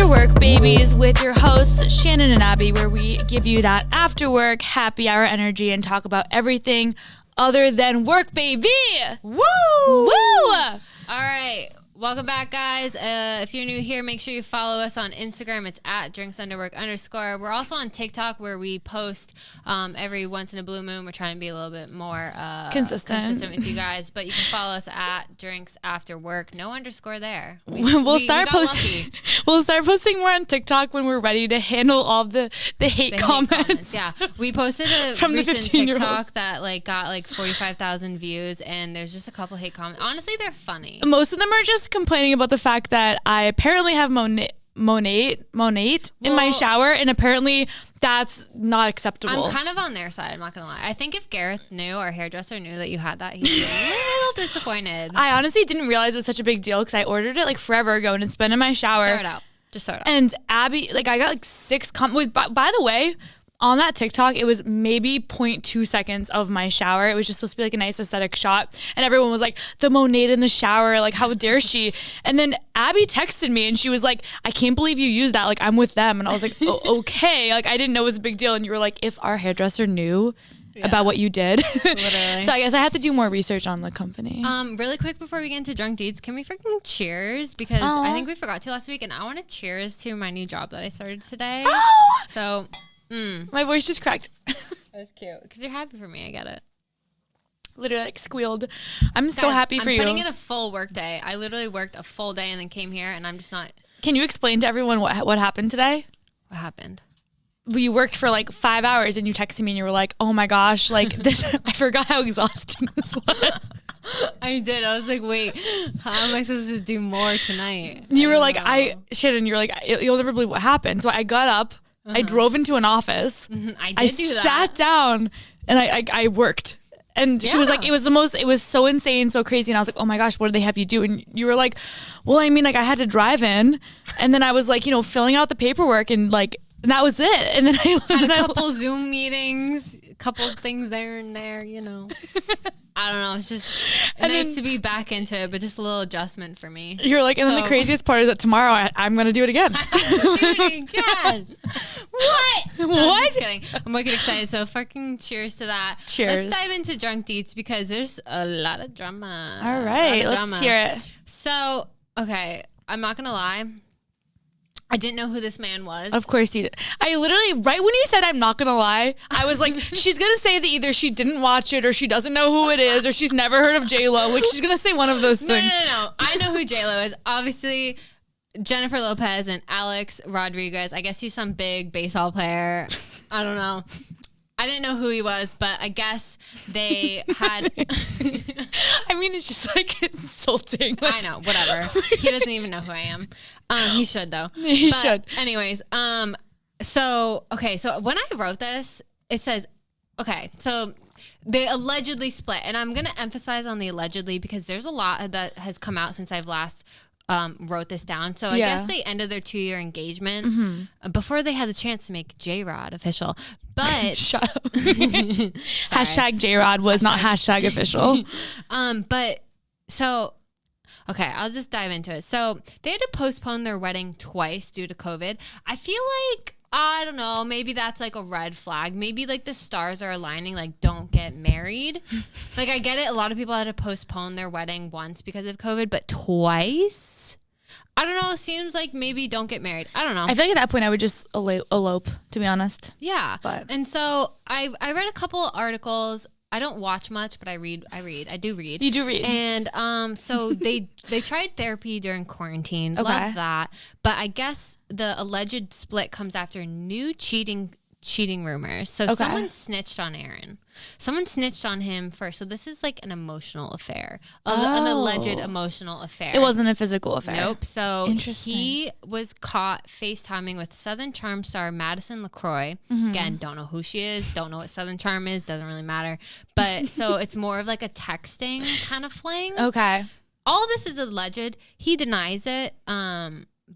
After Work Babies with your hosts, Shannen and Abby, where we give you that after work happy hour energy and talk about everything other than work, baby. Woo! Woo! All right. Welcome back, guys. If you're new here, make sure you follow us on Instagram. It's at drinks_work_. We're also on TikTok, where we post every once in a blue moon. We're trying to be a little bit more consistent with you guys. But you can follow us at drinks after work. No underscore there. We'll start posting more on TikTok when we're ready to handle all the hate comments. Yeah, we posted a from recent TikTok that got 45,000 views, and there's just a couple hate comments. Honestly, they're funny. Most of them are just complaining about the fact that I apparently have Monate in my shower, and apparently that's not acceptable. I'm kind of on their side, I'm not gonna lie. I think if Gareth knew, our hairdresser knew that you had that, he'd be a little disappointed. I honestly didn't realize it was such a big deal because I ordered it forever ago and it's been in my shower. Throw it out. Just throw it out. And Abby, I got 6 comments. By the way, on that TikTok, it was maybe 0.2 seconds of my shower. It was just supposed to be a nice aesthetic shot. And everyone was like, the Monate in the shower, how dare she? And then Abby texted me and she was like, I can't believe you used that. I'm with them. And I was like, oh, okay. I didn't know it was a big deal. And you were like, if our hairdresser knew about what you did. Literally. So I guess I have to do more research on the company. Really quick before we get into drunk deeds, can we freaking cheers? Because I think we forgot to last week, and I want to cheers to my new job that I started today. So... My voice just cracked. That was cute. Because you're happy for me. I get it. Literally squealed. I'm so happy for you. I'm putting in a full work day. I literally worked a full day and then came here, and I'm just not. Can you explain to everyone what happened today? What happened? You worked for 5 hours and you texted me and you were like, oh my gosh, this, I forgot how exhausting this was. I did. I was like, wait, how am I supposed to do more tonight? You were like, Shannon, you're like, you'll never believe what happened. So I got up. I drove into an office. I did do that. Sat down and I worked. And she was like, it was so insane, so crazy. And I was like, oh my gosh, what did they have you do? And you were like, well, I had to drive in. And then I was filling out the paperwork and that was it. And then I had a couple Zoom meetings, a couple things there and there, I don't know. It's just nice to be back into it, but just a little adjustment for me. You're like, and then the craziest part is that tomorrow I'm going to do it again. What? No, what? I'm just kidding. I'm wicked excited. So fucking cheers to that. Cheers. Let's dive into drunk deets because there's a lot of drama. All right. Let's hear it. So, okay. I'm not going to lie. I didn't know who this man was. Of course you did. I literally, right when you said I'm not going to lie, I was like, she's going to say that either she didn't watch it or she doesn't know who it is or she's never heard of J-Lo. She's going to say one of those things. No. I know who J-Lo is. Obviously, Jennifer Lopez and Alex Rodriguez. I guess he's some big baseball player. I don't know. I didn't know who he was, but I guess they had... it's just insulting. I know, whatever. He doesn't even know who I am. He should, though. He should. Anyways, so when I wrote this, it says, so they allegedly split. And I'm going to emphasize on the allegedly because there's a lot that has come out since I've last wrote this down. So I guess they ended their 2-year engagement before they had the chance to make J-Rod official. But shut up. Hashtag J-Rod was not hashtag official. But so, okay, I'll just dive into it. So they had to postpone their wedding twice due to COVID. I feel like, I don't know, maybe that's a red flag. Maybe the stars are aligning, don't get married. I get it. A lot of people had to postpone their wedding once because of COVID, but twice? I don't know. It seems like maybe don't get married. I don't know. I feel like at that point I would just elope, to be honest. Yeah. And so I read a couple of articles. I don't watch much, but I read. I do read. You do read. And so they tried therapy during quarantine. Okay. Love that. But I guess the alleged split comes after new cheating rumors. So someone snitched on Aaron. Someone snitched on him first. So this is an emotional affair. An alleged emotional affair. It wasn't a physical affair. Nope. So he was caught FaceTiming with Southern Charm star Madison LaCroix. Again, don't know who she is. Don't know what Southern Charm is. Doesn't really matter. But so it's more of a texting kind of fling. Okay. All this is alleged. He denies it.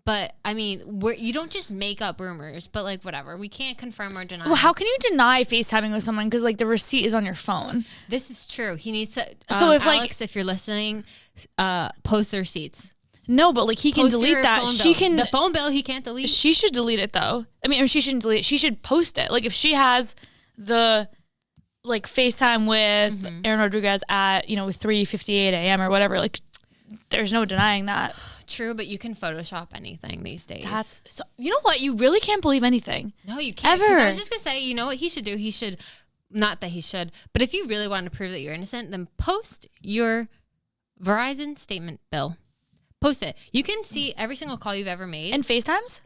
But you don't just make up rumors, but whatever. We can't confirm or deny. Well, how can you deny FaceTiming with someone? Because the receipt is on your phone. This is true. He needs to. So if Alex, if you're listening, post the receipts. No, but like he can Post delete your that. phone She bill. can. The phone bill he can't delete. She should delete it though. I mean, or she shouldn't delete it. She should post it. Like if she has the like FaceTime with Aaron Rodriguez at 3:58 a.m. or whatever. Like there's no denying that. True, but you can Photoshop anything these days. That's so. You know what? You really can't believe anything. No, you can't. Ever. I was just gonna say, you know what he should do? He should, not that he should, but if you really want to prove that you're innocent, then post your Verizon statement bill. Post it. You can see every single call you've ever made. And FaceTimes?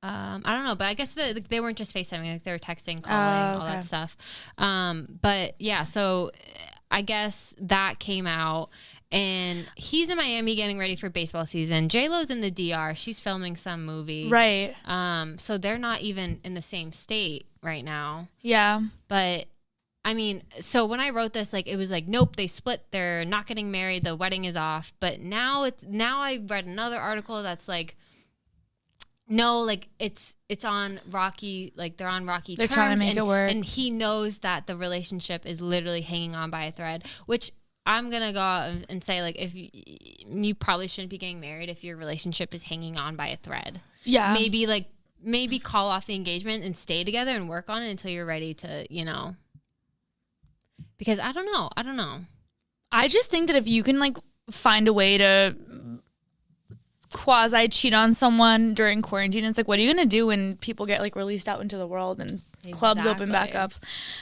I don't know, but I guess they weren't just FaceTiming, like they were texting, calling, all that stuff. But yeah, so I guess that came out. And he's in Miami getting ready for baseball season. J-Lo's in the DR. She's filming some movie. Right. So they're not even in the same state right now. Yeah. But I mean, so when I wrote this, like it was like, nope, they split. They're not getting married. The wedding is off. But now I read another article that's like, no, like it's on rocky, like they're on rocky terms. They're trying to make it work. And he knows that the relationship is literally hanging on by a thread, which I'm going to go out and say, like, if you probably shouldn't be getting married if your relationship is hanging on by a thread. Yeah. Maybe call off the engagement and stay together and work on it until you're ready to, because I don't know. I just think that if you can, like, find a way to quasi cheat on someone during quarantine, it's like, what are you going to do when people get, like, released out into the world and clubs open back up?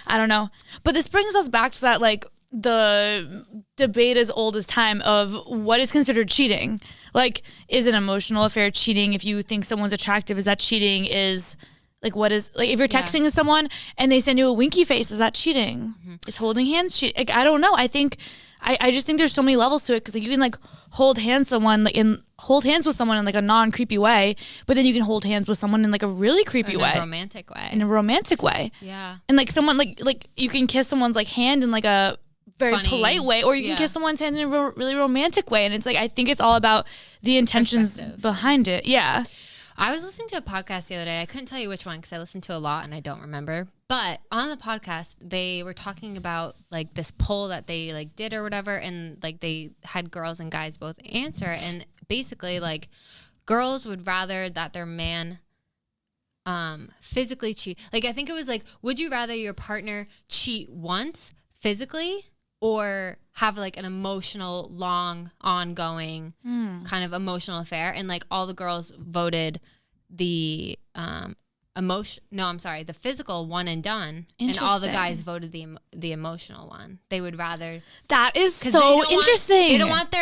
I don't know. But this brings us back to that, like, the debate as old as time of what is considered cheating. Like, is an emotional affair cheating? If you think someone's attractive, is that cheating? Is like, what is, like, if you're texting with someone and they send you a winky face, is that cheating? Is holding hands cheating? Like, I don't know. I think I just think there's so many levels to it, because like you can like hold hands with someone in like a non-creepy way, but then you can hold hands with someone in like a really creepy way, in a romantic way. Yeah. And like someone like you can kiss someone's like hand in like a very funny, polite way, or you can kiss someone's hand in a really romantic way. And it's like, I think it's all about the intentions behind it. Yeah. I was listening to a podcast the other day. I couldn't tell you which one because I listened to a lot and I don't remember. But on the podcast, they were talking about like this poll that they like did or whatever, and like they had girls and guys both answer, and basically like girls would rather that their man physically cheat. Like I think it was like, would you rather your partner cheat once physically or have like an emotional, long, ongoing kind of emotional affair? And like all the girls voted the the physical one and done, and all the guys voted the emotional one. They would rather. That is so interesting. They don't want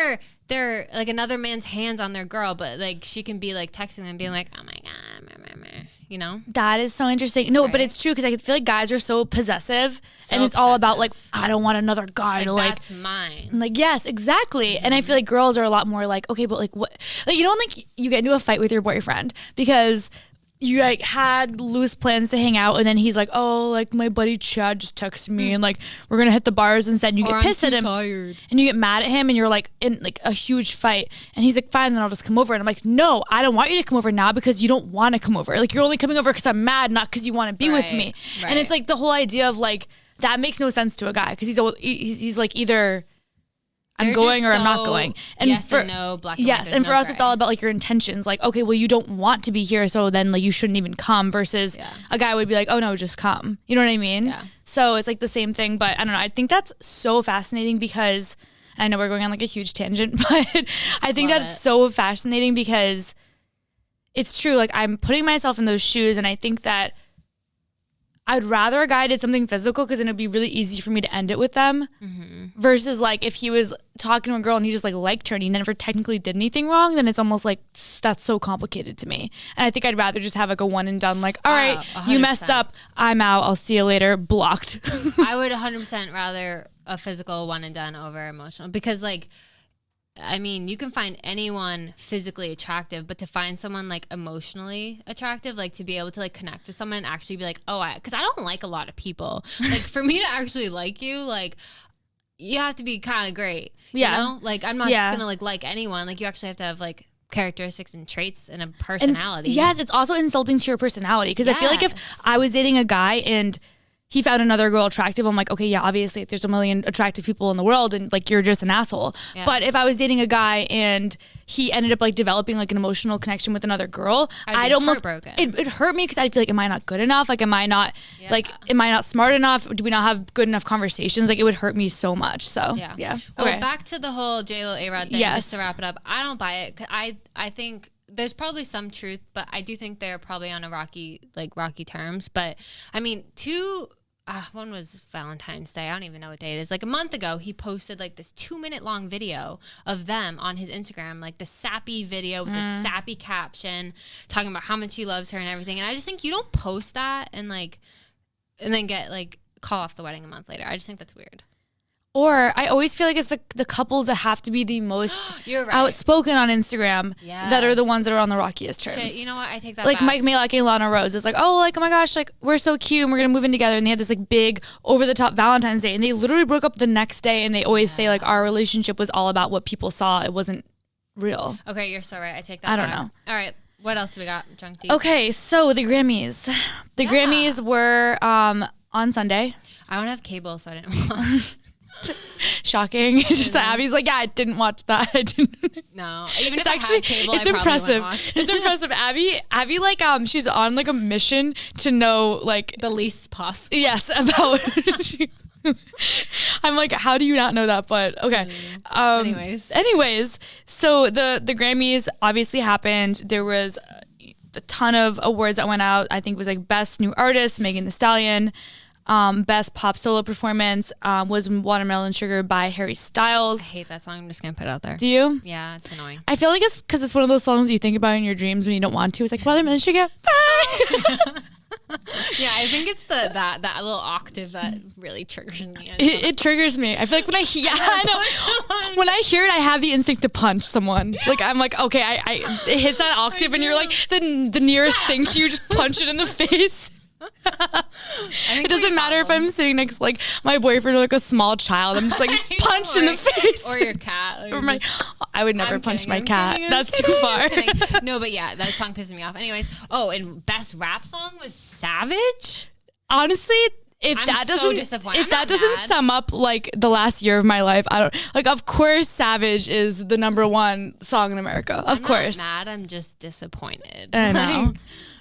their like another man's hands on their girl, but like she can be like texting them being like, oh my god, meh, meh, meh. You know? That is so interesting. No, right? But it's true, because I feel like guys are so possessive, and it's all about like, I don't want another guy to like, that's mine. Like, yes, exactly. And I feel like girls are a lot more like, okay, but like what, like you don't like you get into a fight with your boyfriend because you like had loose plans to hang out, and then he's like, oh, like my buddy Chad just texted me and like we're gonna hit the bars instead, and you get pissed at him and you get mad at him, and you're like in like a huge fight, and he's like, fine, then I'll just come over. And I'm like, no, I don't want you to come over now because you don't want to come over. Like you're only coming over because I'm mad, not because you want to be with me. And it's like the whole idea of like, that makes no sense to a guy, because he's like, either I'm going or I'm not going. And yes and no, black and yes, white, and for no us, gray. it's all about like your intentions. Like, okay, well, you don't want to be here, so then like you shouldn't even come. Versus a guy would be like, oh no, just come. You know what I mean? Yeah. So it's like the same thing, but I don't know. I think that's so fascinating, because I know we're going on like a huge tangent, but I think that's so fascinating because it's true. Like I'm putting myself in those shoes, and I think that I'd rather a guy did something physical, because then it'd be really easy for me to end it with them, versus like if he was talking to a girl and he just like liked her and he never technically did anything wrong, then it's almost like that's so complicated to me. And I think I'd rather just have like a one and done, like, all right, 100%. You messed up, I'm out, I'll see you later, blocked. I would 100% rather a physical one and done over emotional, because like, I mean, you can find anyone physically attractive, but to find someone like emotionally attractive, like to be able to like connect with someone and actually be like, oh, because I don't like a lot of people. Like for me to actually like you, like you have to be kind of great. Yeah. You know? Like I'm not just gonna like anyone. Like you actually have to have like characteristics and traits and a personality. Yes, it's also insulting to your personality, because I feel like if I was dating a guy and he found another girl attractive, I'm like, okay, yeah, obviously there's a million attractive people in the world and like you're just an asshole. Yeah. But if I was dating a guy and he ended up like developing like an emotional connection with another girl, I'd almost it hurt me because I feel like, am I not good enough? Like, am I not am I not smart enough? Do we not have good enough conversations? Like, it would hurt me so much. So yeah. Well, back to the whole J-Lo A-Rod thing. Just to wrap it up, I don't buy it. I think there's probably some truth, but I do think they're probably on a rocky terms. But I mean, one was Valentine's Day. I don't even know what day it is. Like a month ago, he posted like this 2-minute long video of them on his Instagram, like the sappy video with the sappy caption talking about how much he loves her and everything. And I just think you don't post that and then get like call off the wedding a month later. I just think that's weird. Or I always feel like it's the couples that have to be the most outspoken on Instagram that are the ones that are on the rockiest terms. Shit, you know what? I take that like back. Mike Malek and Lana Rose. It's like, oh my gosh, like we're so cute and we're gonna move in together. And they had this like big over the top Valentine's Day, and they literally broke up the next day. And they always say like our relationship was all about what people saw. It wasn't real. Okay, you're so right. I take that. I don't know. All right, what else do we got, Junk Tea? Okay, so the Grammys. The Grammys were on Sunday. I don't have cable, so I didn't watch. Shocking. It's just that Abby's like, yeah, I didn't watch that. I didn't. No, even if I had cable, it's impressive. It's impressive. Abby, like, she's on like a mission to know like the least possible. Yes, about. I'm like, how do you not know that? But okay. Anyways, so the Grammys obviously happened. There was a ton of awards that went out. I think it was like Best New Artist, Megan Thee Stallion. Best pop solo performance was Watermelon Sugar by Harry Styles. I hate that song. I'm just gonna put it out there. Do you? Yeah, it's annoying. I feel like it's because it's one of those songs you think about in your dreams when you don't want to. It's like Watermelon Sugar. Bye. Yeah, I think it's that little octave that really triggers me. It triggers me. I feel like when I when I hear it, I have the instinct to punch someone. Like I'm like, okay, it hits that octave, and you're like the nearest thing to you, just punch it in the face. It doesn't matter if I'm sitting next to like my boyfriend or like a small child. I'm just like punch in the face. Or your cat. Like I would never punch my cat. That's too far. No, but yeah, that song pisses me off. Anyways, and best rap song was Savage. Honestly, if that doesn't sum up like the last year of my life, I don't like. Of course, Savage is the #1 song in America. Of course, I'm not mad. I'm just disappointed.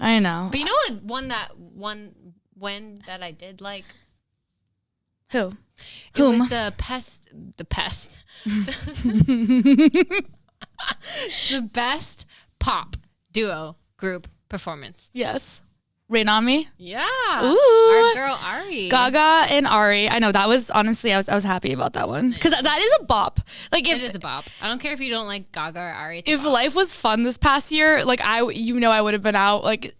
I know. But you know what? One that I did like. Who? It was the pest. The best pop duo group performance. Yes. Rain on Me. Yeah. Ooh. Our girl Ari. Gaga and Ari. I know that was honestly I was happy about that one because that is a bop. Like it is a bop. I don't care if you don't like Gaga or Ari. If life was fun this past year, like I would have been out like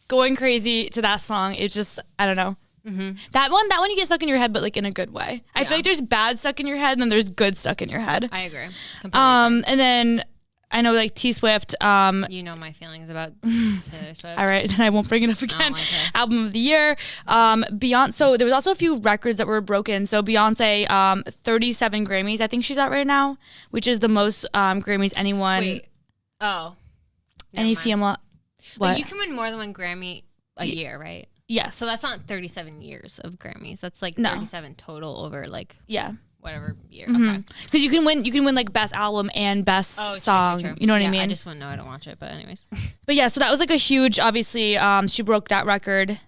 going crazy to that song. It's just I don't know. Mm-hmm. That one you get stuck in your head, but like in a good way. I feel like there's bad stuck in your head, and then there's good stuck in your head. I agree. Completely and then. I know like T Swift. You know my feelings about Taylor Swift. All right, I won't bring it up again. Album of the year. Beyonce. So there was also a few records that were broken. So Beyonce, 37 Grammys. I think she's at right now, which is the most Grammys anyone. Wait. Oh. Any female. What? Like you can win more than one Grammy a year, right? Yes. So that's not 37 years of Grammys. That's like 37 total over like. Yeah. Whatever year. Mm-hmm. Okay. Because you can win like best album and best song. True. You know what I mean? I just wouldn't know. I don't watch it, but anyways. But yeah, so that was like a huge. Obviously, she broke that record,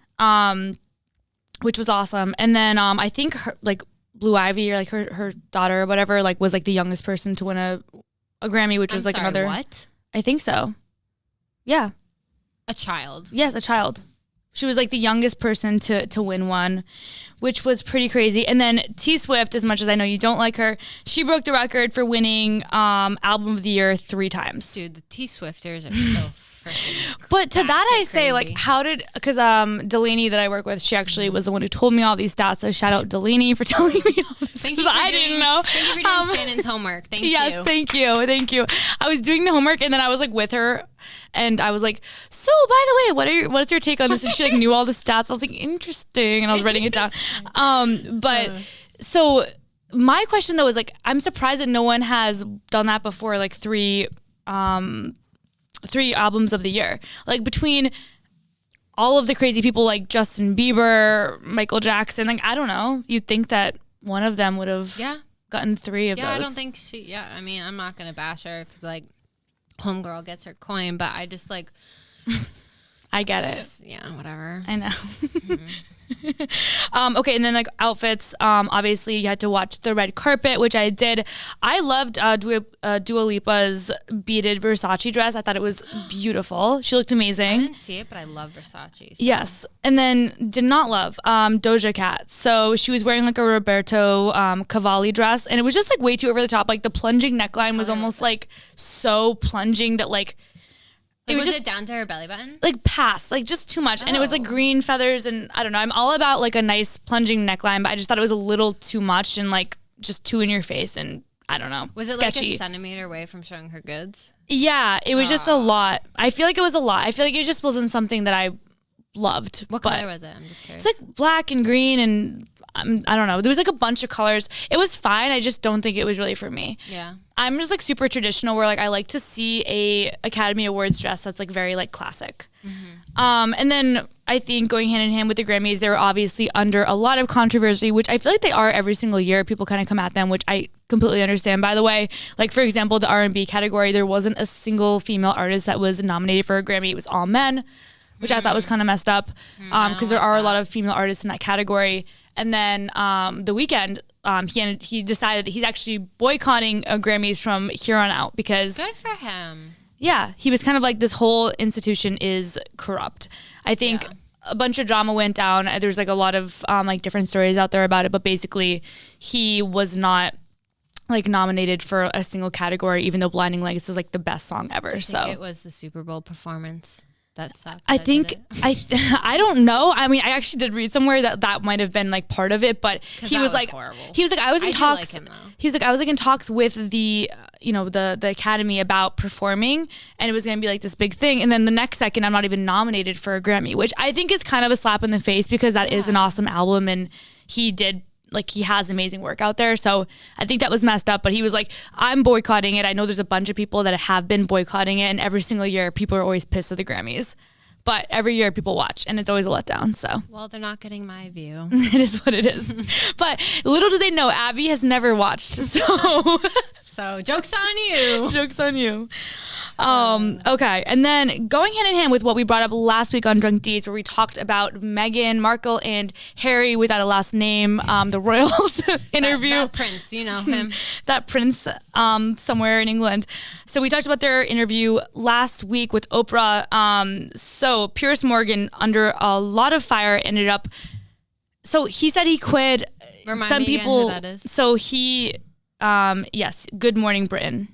which was awesome. And then I think her, like Blue Ivy or like her daughter or whatever like was like the youngest person to win a Grammy, which was like another. What? I think so. Yeah. A child. Yes, a child. She was like the youngest person to win one, which was pretty crazy. And then T Swift, as much as I know you don't like her, she broke the record for winning Album of the Year 3 times. Dude, the T Swifters are so freaking But to that I say, like, how did, because Delaney that I work with, she actually was the one who told me all these stats. So shout out Delaney for telling me all this. Thank you. I didn't know. Thank you for doing Shannon's homework. Thank you. Yes, thank you. I was doing the homework and then I was like with her. And I was like, so by the way, what's your take on this? And she like knew all the stats. I was like, interesting. And I was writing it down. So my question though is like, I'm surprised that no one has done that before, like 3 albums of the year. Like between all of the crazy people like Justin Bieber, Michael Jackson, like, I don't know. You'd think that one of them would have gotten 3 of those. Yeah, I don't think I mean, I'm not going to bash her because, like, homegirl gets her coin, but I just, like... I get it. Yeah, whatever. I know. Okay, and then like outfits. Obviously, you had to watch the red carpet, which I did. I loved Dua Lipa's beaded Versace dress. I thought it was beautiful. She looked amazing. I didn't see it, but I love Versace. So. Yes, and then did not love Doja Cat. So she was wearing like a Roberto Cavalli dress, and it was just like way too over the top. Like the plunging neckline was almost like so plunging that like. It was it down to her belly button? Like past, like just too much. And it was like green feathers and I don't know. I'm all about like a nice plunging neckline, but I just thought it was a little too much and like just too in your face and I don't know. Was it sketchy. Like a centimeter away from showing her goods? Yeah, it was just a lot. I feel like it was a lot. I feel like it just wasn't something that I loved. What color was it? I'm just curious. It's like black and green and I don't know. There was like a bunch of colors. It was fine. I just don't think it was really for me. Yeah. I'm just like super traditional where like I like to see a Academy Awards dress that's like very like classic. Mm-hmm. And then I think going hand in hand with the Grammys, they were obviously under a lot of controversy, which I feel like they are every single year. People kind of come at them, which I completely understand. By the way, like for example, the R&B category, there wasn't a single female artist that was nominated for a Grammy. It was all men, which I thought was kind of messed up because there are a lot of female artists in that category. And then The Weeknd, he decided that he's actually boycotting Grammys from here on out because... Good for him. Yeah, he was kind of like, this whole institution is corrupt. I think a bunch of drama went down. There's like a lot of like different stories out there about it, but basically he was not like nominated for a single category, even though Blinding Lights is like the best song ever. Do you think it was the Super Bowl performance? That sucked. I think I don't know. I mean, I actually did read somewhere that might have been like part of it, but he was like horrible. He was like I was in talks. Like him, he was like I was like in talks with the the Academy about performing, and it was going to be like this big thing. And then the next second, I'm not even nominated for a Grammy, which I think is kind of a slap in the face because that is an awesome album, and he has amazing work out there. So I think that was messed up, but he was like, I'm boycotting it. I know there's a bunch of people that have been boycotting it, and every single year people are always pissed at the Grammys. But every year people watch, and it's always a letdown. So well, they're not getting my view. It is what it is. But little do they know, Abby has never watched. So joke's on you. Joke's on you. Okay, and then going hand in hand with what we brought up last week on Drunk Deeds, where we talked about Meghan Markle and Harry without a last name, the royals interview. That prince, you know him. That prince somewhere in England. So we talked about their interview last week with Oprah. So Piers Morgan, under a lot of fire, ended up. So he said he quit. Remind me again who that is. So he, yes, Good Morning Britain.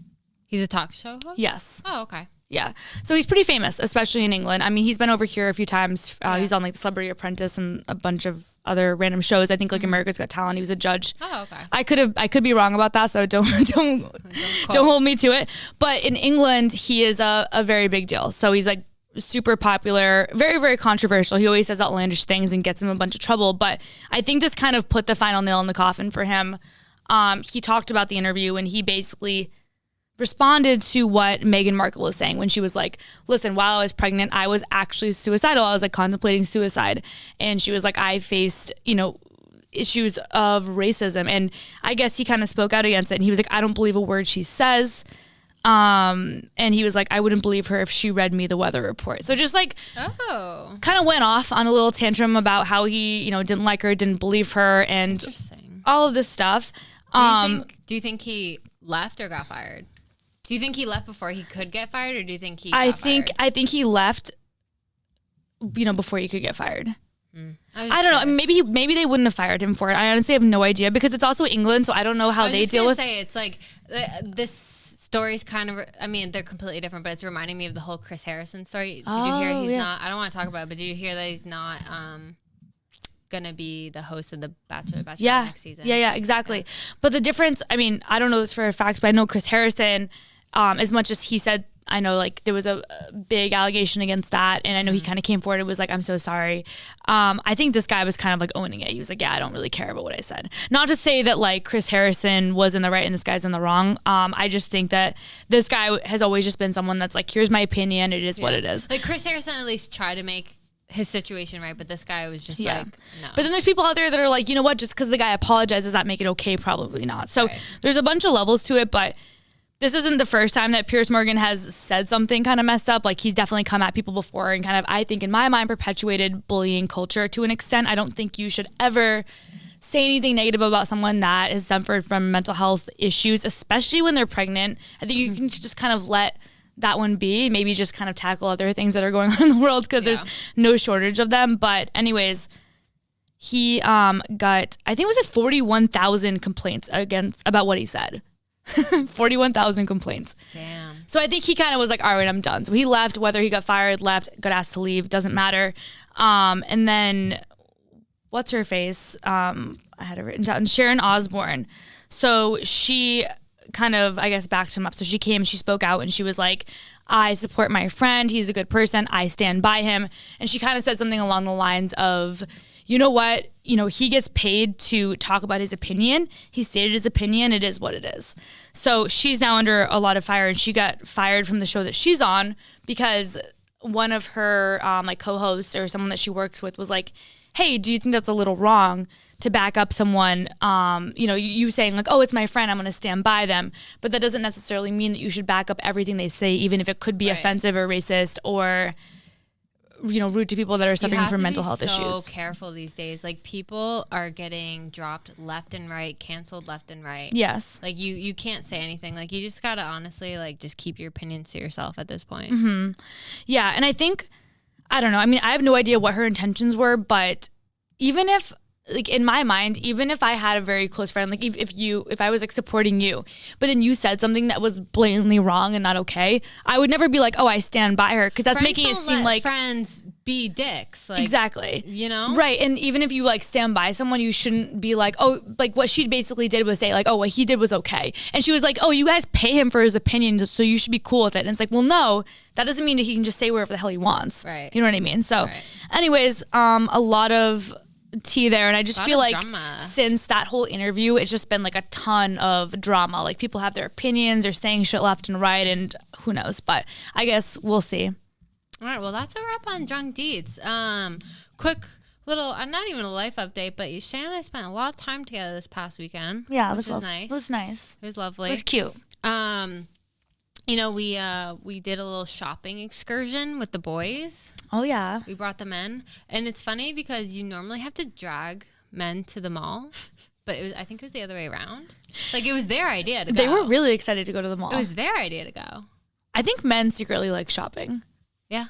He's a talk show host? Yes. Oh, okay. Yeah. So he's pretty famous, especially in England. I mean, he's been over here a few times. He's on like The Celebrity Apprentice and a bunch of other random shows. I think like America's Got Talent. He was a judge. Oh, okay. I could be wrong about that, so don't hold me to it. But in England, he is a very big deal. So he's like super popular, very, very controversial. He always says outlandish things and gets him in a bunch of trouble. But I think this kind of put the final nail in the coffin for him. He talked about the interview and he basically responded to what Meghan Markle was saying when she was like, listen, while I was pregnant, I was actually suicidal. I was like contemplating suicide. And she was like, I faced, issues of racism. And I guess he kind of spoke out against it. And he was like, I don't believe a word she says. And he was like, I wouldn't believe her if she read me the weather report. So just like, kind of went off on a little tantrum about how he, didn't like her, didn't believe her, and all of this stuff. Do you think he left or got fired? Do you think he left before he could get fired, or do you think he got fired? I think he left, before he could get fired. I don't know. I mean, maybe they wouldn't have fired him for it. I honestly have no idea because it's also England, so I don't know how they deal with. It's like this story's kind of. I mean, they're completely different, but it's reminding me of the whole Chris Harrison story. Did you hear he's not? I don't want to talk about it, but did you hear that he's not gonna be the host of the Bachelor next season? Yeah, exactly. Yeah. But the difference, I mean, I don't know this for a fact, but I know Chris Harrison. As much as he said, I know like there was a big allegation against that, and I know he kind of came forward and was like, I'm so sorry. I think this guy was kind of like owning it. He was like, yeah, I don't really care about what I said. Not to say that like Chris Harrison was in the right and this guy's in the wrong. I just think that this guy has always just been someone that's like, here's my opinion. It is what it is. Like Chris Harrison at least tried to make his situation right, but this guy was just like, no. But then there's people out there that are like, you know what, just because the guy apologizes, does that make it okay? Probably not. So Right. there's a bunch of levels to it, but this isn't the first time that Piers Morgan has said something kind of messed up. Like, he's definitely come at people before and kind of, I think in my mind, perpetuated bullying culture to an extent. I don't think you should ever say anything negative about someone that has suffered from mental health issues, especially when they're pregnant. I think you can just kind of let that one be, maybe just kind of tackle other things that are going on in the world, because there's no shortage of them. But anyways, he got, I think it was 41,000 complaints about what he said. 41,000 complaints. Damn. So I think he kind of was like, all right, I'm done. So he left, whether he got fired, left, got asked to leave, doesn't matter. And then what's her face? I had it written down. Sharon Osbourne. So she kind of, I guess, backed him up. So she came, she spoke out, and she was like, I support my friend. He's a good person. I stand by him. And she kind of said something along the lines of, you know what? You know, he gets paid to talk about his opinion. He stated his opinion. It is what it is. So she's now under a lot of fire, and she got fired from the show that she's on because one of her like co-hosts or someone that she works with was like, hey, do you think that's a little wrong to back up someone, you know, you saying like, oh, it's my friend, I'm going to stand by them. But that doesn't necessarily mean that you should back up everything they say, even if it could be offensive or racist or, you know, rude to people that are suffering from mental health issues. You have to be so careful these days. Like, people are getting dropped left and right, canceled left and right. Yes. Like, you can't say anything. Like, you just got to honestly, like, just keep your opinions to yourself at this point. Mm-hmm. Yeah, and I think, I don't know. I mean, I have no idea what her intentions were, but even if, like, in my mind, even if I had a very close friend, like if I was like supporting you, but then you said something that was blatantly wrong and not okay, I would never be like, oh, I stand by her, because that's Friends making it don't seem let like friends be dicks. Like, exactly, you know, right? And even if you like stand by someone, you shouldn't be like, oh, like what she basically did was say like, oh, what he did was okay, and she was like, oh, you guys pay him for his opinion, so you should be cool with it. And it's like, well, no, that doesn't mean that he can just say whatever the hell he wants, right? You know what I mean? So, anyways, a lot of tea there, and I just feel like drama. Since that whole interview, it's just been like a ton of drama. Like, people have their opinions, they're saying shit left and right, and who knows, but I guess we'll see. All right, well, that's a wrap on Drunk Deeds. Quick little, not even a life update, but Shan and I spent a lot of time together this past weekend. Yeah, which was nice. It was nice. It was lovely. It was cute. You know, we did a little shopping excursion with the boys. Oh yeah. We brought them in, and it's funny because you normally have to drag men to the mall, but I think it was the other way around. Like, it was their idea to go. They were really excited to go to the mall. It was their idea to go. I think men secretly like shopping. Yeah.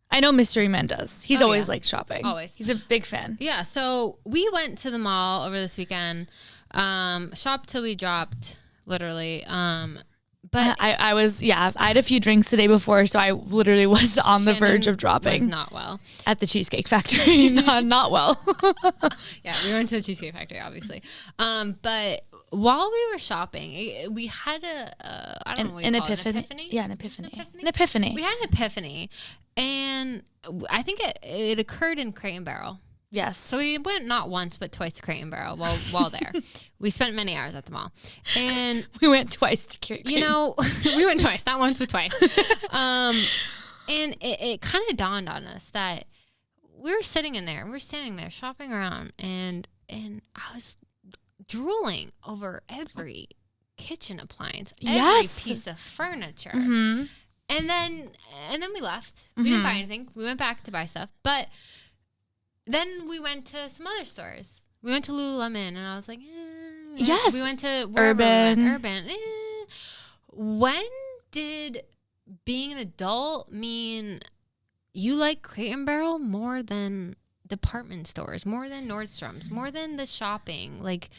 I know Mystery Man does. He's always liked shopping. Always. He's a big fan. Yeah, so we went to the mall over this weekend, shopped till we dropped, literally. But I had a few drinks the day before, so I literally was on the verge of dropping. Was not well. At the Cheesecake Factory. not well. Yeah, we went to the Cheesecake Factory, obviously. But while we were shopping, we had an epiphany. Yeah, an epiphany. An epiphany. We had an epiphany, and I think it occurred in Crate and Barrel. Yes. So we went not once but twice to Crate and Barrel while there. We spent many hours at the mall, and we went twice to Crate. You know, we went twice, not once but twice. And it kind of dawned on us that we were standing there shopping around, and I was drooling over every kitchen appliance, every piece of furniture. Mm-hmm. And then we left. We didn't buy anything. We went back to buy stuff, but then we went to some other stores. We went to Lululemon, and I was like, yes. We went to Urban. When did being an adult mean you like Crate and Barrel more than department stores, more than Nordstrom's, more than the shopping? Like,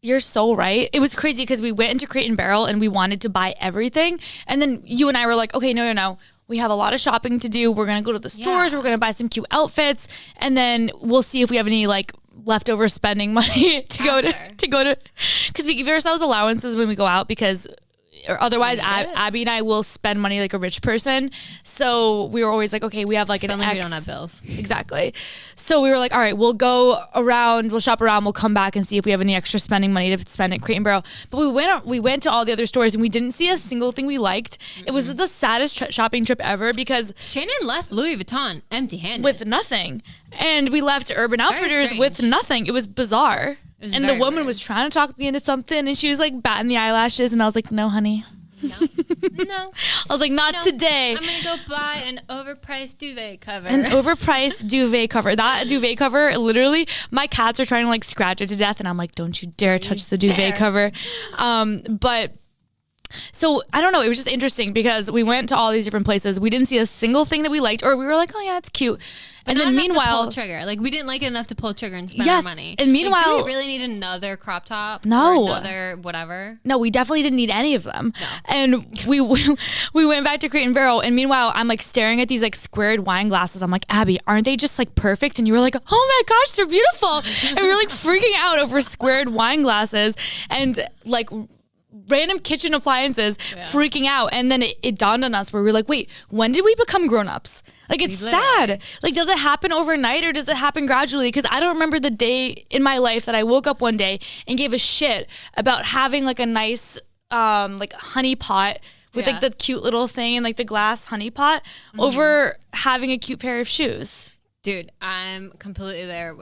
you're so right. It was crazy because we went into Crate and Barrel and we wanted to buy everything, and then you and I were like, okay, no. We have a lot of shopping to do. We're going to go to the stores. Yeah. We're going to buy some cute outfits. And then we'll see if we have any like leftover spending money to go to, because we give ourselves allowances when we go out, because or otherwise Get it? Abby and I will spend money like a rich person. So we were always like, okay, we have like Spend an like X. we don't have bills. Exactly. So we were like, all right, we'll go around, we'll shop around, we'll come back and see if we have any extra spending money to spend at Crate and Barrel. But we went to all the other stores and we didn't see a single thing we liked. It was the saddest shopping trip ever because Shannon left Louis Vuitton empty-handed. with nothing. And we left Urban Outfitters strange. with nothing. It was bizarre. was And the very woman weird. was trying to talk me into something and she was like batting the eyelashes and I was like, no, honey. No. I was like, not today. I'm going to go buy an overpriced duvet cover. An overpriced duvet cover. That duvet cover, literally, my cats are trying to like scratch it to death, and I'm like, don't you dare touch the duvet cover. But so I don't know. It was just interesting because we went to all these different places. We didn't see a single thing that we liked, or we were like, oh yeah, it's cute. And then meanwhile, pull trigger. Like we didn't like it enough to pull trigger and spend Yes, our money. and meanwhile- like, do we really need another crop top? No. Or another whatever. no, we definitely didn't need any of them. No. And we went back to Crate and Barrel, and meanwhile, I'm like staring at these like squared wine glasses. I'm like, Abby, aren't they just like perfect? And you were like, oh my gosh, they're beautiful. And we were like freaking out over squared wine glasses and like random kitchen appliances, freaking out. And then it dawned on us where we were like, wait, when did we become grown-ups? Like, it's sad. Like, does it happen overnight or does it happen gradually? Because I don't remember the day in my life that I woke up one day and gave a shit about having like a nice like honey pot with like the cute little thing and like the glass honey pot over having a cute pair of shoes. Dude, I'm completely there.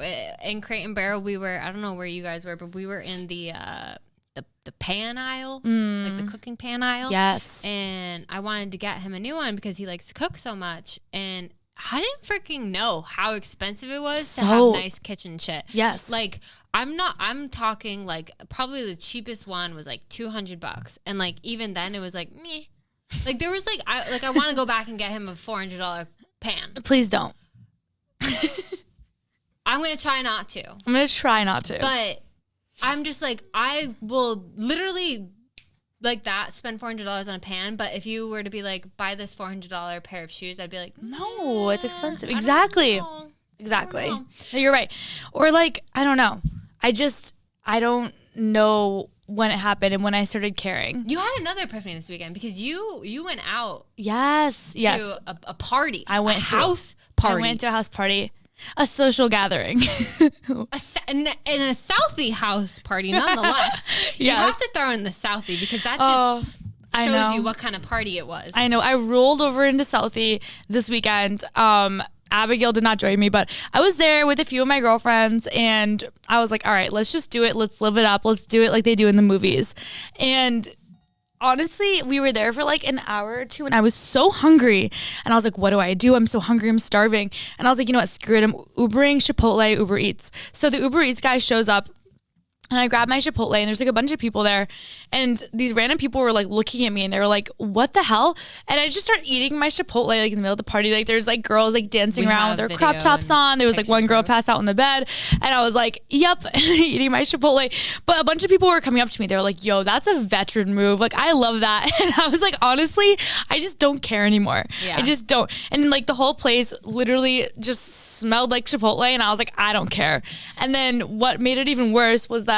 In Crate and Barrel, we were, I don't know where you guys were, but we were in the pan aisle, like the cooking pan aisle. Yes. And I wanted to get him a new one because he likes to cook so much. And I didn't freaking know how expensive it was to have nice kitchen shit. Yes. Like, I'm talking like probably the cheapest one was like $200. And like, even then it was like, meh. Like there was like, I want to go back and get him a $400 pan. Please don't. I'm going to try not to. I'm going to try not to. But I'm just like, I will literally like that spend $400 on a pan. But if you were to be like, buy this $400 pair of shoes, I'd be like, no, it's expensive. Exactly. Exactly. know. No, you're right. Or like, I don't know. I don't know when it happened and when I started caring. You had another epiphany this weekend because you went out Yes. to a party. I went a to house party. I went to a house party. A social gathering. In a Southie house party, nonetheless. You Yes. have to throw in the Southie because that just I know. shows you what kind of party it was. I know. I rolled over into Southie this weekend. Abigail did not join me, but I was there with a few of my girlfriends and I was like, all right, let's just do it. Let's live it up. Let's do it like they do in the movies. And honestly, we were there for like an hour or two and I was so hungry. And I was like, what do I do? I'm so hungry. I'm starving. And I was like, you know what? Screw it. I'm Ubering Chipotle, Uber Eats. So the Uber Eats guy shows up. And I grabbed my Chipotle and there's like a bunch of people there. And these random people were like looking at me and they were like, what the hell? And I just started eating my Chipotle like in the middle of the party. Like there's like girls like dancing around with their crop tops on. There was like one girl passed out in the bed. And I was like, yep, eating my Chipotle. But a bunch of people were coming up to me. They were like, yo, that's a veteran move. Like I love that. And I was like, honestly, I just don't care anymore. Yeah. I just don't. And like the whole place literally just smelled like Chipotle. And I was like, I don't care. And then what made it even worse was that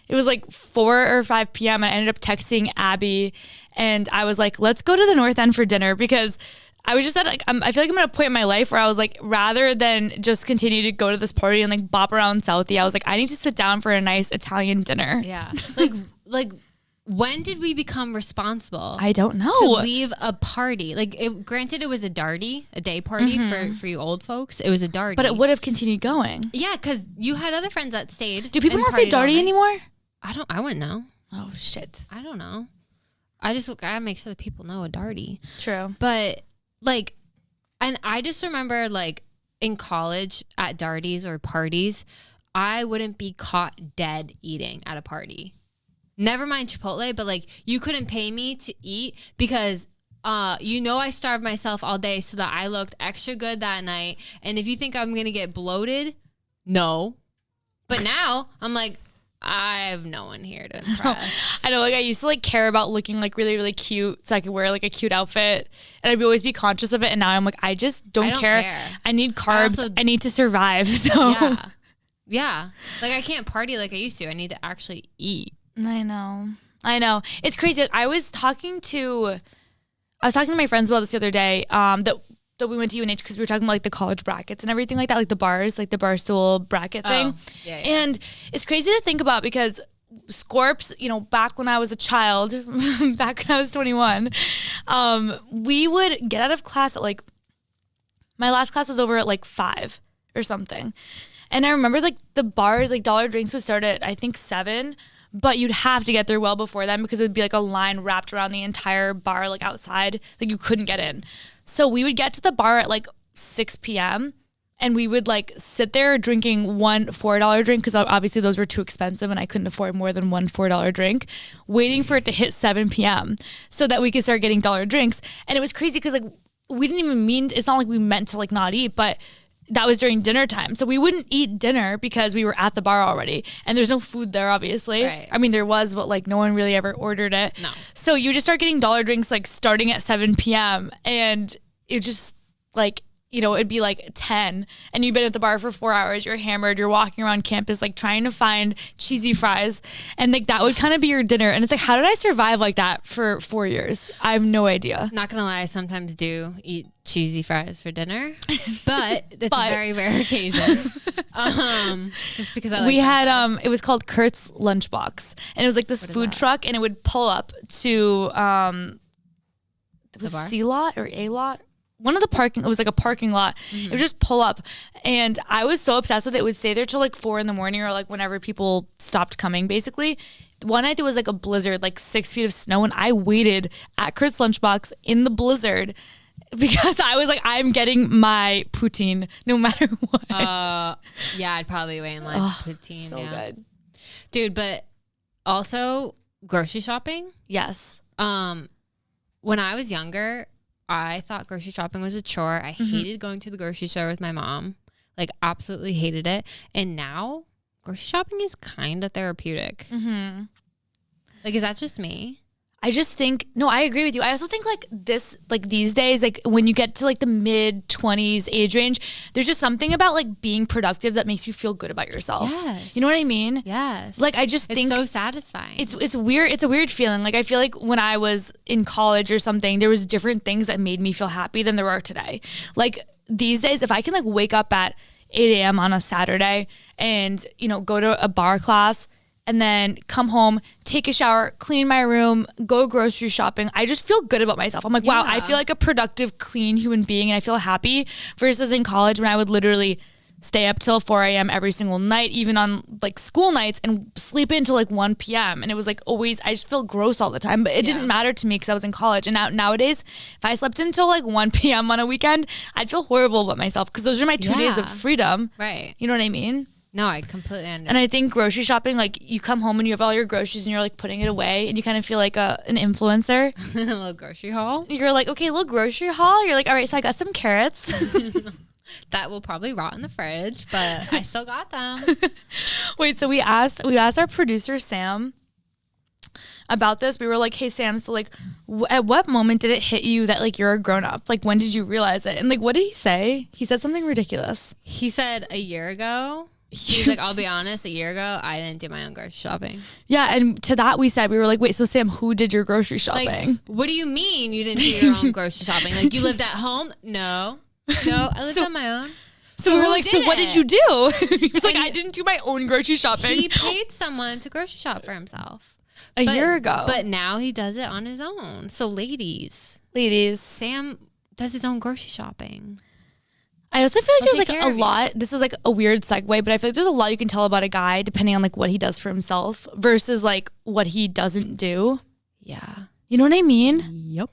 it was like 4 or 5 p.m. and I ended up texting Abby and I was like, let's go to the North End for dinner because I was just at like, I feel like I'm at a point in my life where I was like, rather than just continue to go to this party and like bop around Southie, I was like, I need to sit down for a nice Italian dinner. Yeah. Like when did we become responsible? I don't know. To leave a party. Like granted it was a darty, a day party for you old folks. It was a darty. But it would have continued going. Yeah, because you had other friends that stayed. Do people and not say partied all darty night. anymore? I wouldn't know. Oh shit. I don't know. I just gotta make sure that people know a darty. True. But like, and I just remember like in college at darties or parties, I wouldn't be caught dead eating at a party. Never mind Chipotle, but like you couldn't pay me to eat because I starved myself all day so that I looked extra good that night. And if you think I'm gonna get bloated, no. But now I'm like, I have no one here to impress. I know, like I used to like care about looking like really, really cute so I could wear like a cute outfit and I'd always be conscious of it. And now I'm like, I just don't care. I need carbs. I need to survive. So yeah. Like I can't party like I used to. I need to actually eat. I know. I know. It's crazy. Like, I was talking to my friends about this the other day, that we went to UNH because we were talking about like the college brackets and everything like that, like the bars, like the barstool bracket thing. Yeah. And it's crazy to think about because Scorps, you know, back when I was a child, back when I was 21, we would get out of class at like, my last class was over at like 5 or something. And I remember like the bars, like dollar drinks would start at I think 7, but you'd have to get there well before then because it would be like a line wrapped around the entire bar, like outside, like you couldn't get in. So we would get to the bar at like 6 p.m. and we would like sit there drinking one $4 drink because obviously those were too expensive and I couldn't afford more than one $4 drink, waiting for it to hit 7 p.m. so that we could start getting dollar drinks. And it was crazy because like we didn't even mean, it's not like we meant to like not eat, but that was during dinner time. So we wouldn't eat dinner because we were at the bar already. And there's no food there, obviously. Right. I mean, there was, but like no one really ever ordered it. No. So you just start getting dollar drinks like starting at 7 p.m. And it just like, you know, it'd be like 10 and you've been at the bar for 4 hours. You're hammered. You're walking around campus like trying to find cheesy fries. And like that would kind of be your dinner. And it's like, how did I survive like that for 4 years? I have no idea. Not gonna lie, I sometimes do eat cheesy fries for dinner, but it's a very rare occasion. Just because I like we had fries. it was called Kurt's Lunchbox, and it was like this food truck, and it would pull up to it was C lot or A lot. One of the parking, it was like a parking lot. It would just pull up. And I was so obsessed with it. It would stay there till like 4 a.m. or like whenever people stopped coming, basically. One night there was like a blizzard, like 6 feet of snow. And I waited at Kurt's Lunchbox in the blizzard because I was like, I'm getting my poutine no matter what. Yeah, I'd probably wait in line for poutine. So good. Dude, but also grocery shopping. Yes. When I was younger, I thought grocery shopping was a chore. I hated going to the grocery store with my mom. Like, absolutely hated it. And now, grocery shopping is kind of therapeutic. Like, is that just me? I just think, no, I agree with you. I also think like this, like these days, like when you get to like the mid 20s age range, there's just something about like being productive that makes you feel good about yourself. Yes. You know what I mean? Yes. Like I just think it's so satisfying. It's weird. It's a weird feeling. Like I feel like when I was in college or something, there was different things that made me feel happy than there are today. Like these days, if I can like wake up at 8 a.m. on a Saturday and, you know, go to a bar class and then come home, take a shower, clean my room, go grocery shopping, I just feel good about myself. I'm like, wow, I feel like a productive, clean human being and I feel happy versus in college when I would literally stay up till 4 a.m. every single night, even on like school nights and sleep until like 1 p.m. And it was like always, I just felt gross all the time, but it didn't matter to me because I was in college. And nowadays, if I slept until like 1 p.m. on a weekend, I'd feel horrible about myself because those are my 2 days of freedom. Right. You know what I mean? No, I completely understand. And I think grocery shopping, like you come home and you have all your groceries and you're like putting it away and you kind of feel like an influencer. A little grocery haul. You're like, okay, little grocery haul. You're like, all right, so I got some carrots. That will probably rot in the fridge, but I still got them. Wait, so we asked our producer, Sam, about this. We were like, hey, Sam, so like at what moment did it hit you that like you're a grown up? Like when did you realize it? And like, what did he say? He said something ridiculous. He said a year ago. He's like, I'll be honest, a year ago, I didn't do my own grocery shopping. Yeah, and to that we said, we were like, wait, so Sam, who did your grocery shopping? Like, what do you mean you didn't do your own grocery shopping? Like, you lived at home? No, I lived on my own. So we were like, so what did you do? He was like, And I didn't do my own grocery shopping. He paid someone to grocery shop for himself. A year ago. But now he does it on his own. So ladies, Sam does his own grocery shopping. I also feel like there's like a lot, this is like a weird segue, but I feel like there's a lot you can tell about a guy depending on like what he does for himself versus like what he doesn't do. Yeah. You know what I mean? Yep.